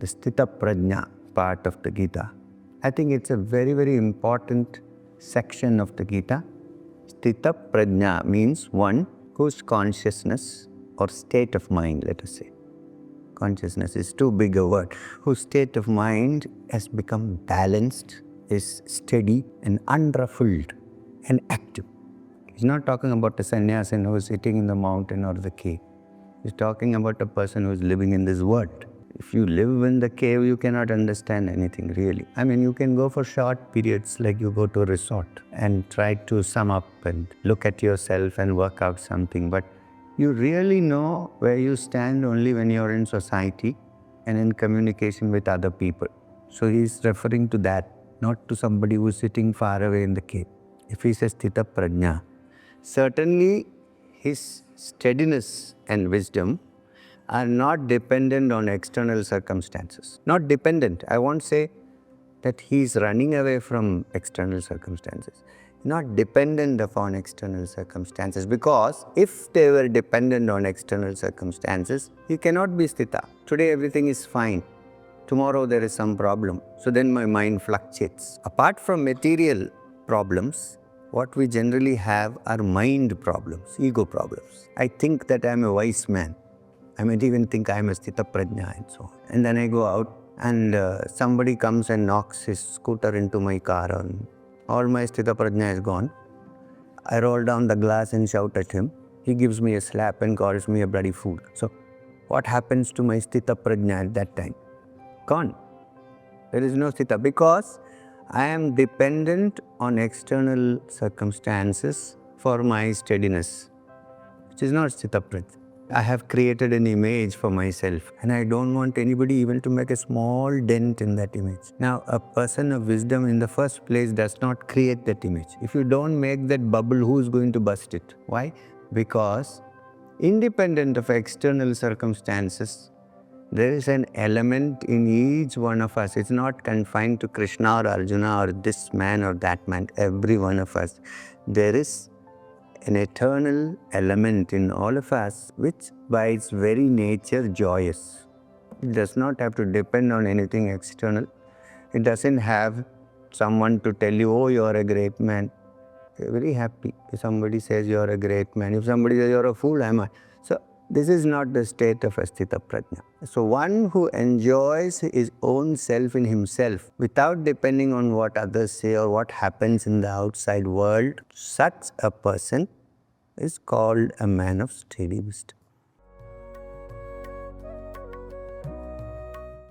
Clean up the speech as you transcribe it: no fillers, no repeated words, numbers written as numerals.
the Sthitaprajna part of the Gita. I think it's a very, very important section of the Gita. Sthitaprajna means one whose consciousness or state of mind, let us say. Consciousness is too big a word. Whose state of mind has become balanced, is steady and unruffled and active. He's not talking about a sannyasin who is sitting in the mountain or the cave. He's talking about a person who is living in this world. If you live in the cave, you cannot understand anything really. I mean, you can go for short periods, like you go to a resort and try to sum up and look at yourself and work out something. But you really know where you stand only when you're in society and in communication with other people. So he's referring to that, not to somebody who's sitting far away in the cave. If he says Sthitaprajna, certainly his steadiness and wisdom are not dependent on external circumstances. Not dependent. I won't say that he's running away from external circumstances. Not dependent upon external circumstances, because if they were dependent on external circumstances, he cannot be sthita. Today everything is fine. Tomorrow there is some problem. So then my mind fluctuates. Apart from material problems, what we generally have are mind problems, ego problems. I think that I am a wise man. I might even think I am a Sthitaprajna and so on. And then I go out and somebody comes and knocks his scooter into my car and all my Sthitaprajna is gone. I roll down the glass and shout at him. He gives me a slap and calls me a bloody fool. So what happens to my Sthitaprajna at that time? Gone. There is no Sthita, because I am dependent on external circumstances for my steadiness, which is not Sthitaprajna. I have created an image for myself and I don't want anybody even to make a small dent in that image. Now, a person of wisdom in the first place does not create that image. If you don't make that bubble, who is going to bust it? Why? Because independent of external circumstances, there is an element in each one of us. It's not confined to Krishna or Arjuna or this man or that man. Every one of us. There is an eternal element in all of us, which by its very nature joyous. It does not have to depend on anything external. It doesn't have someone to tell you, oh, you're a great man. You're very happy if somebody says you're a great man. If somebody says you're a fool, am I? So this is not the state of a Sthitaprajna. So one who enjoys his own self in himself without depending on what others say or what happens in the outside world, such a person is called a man of steady wisdom.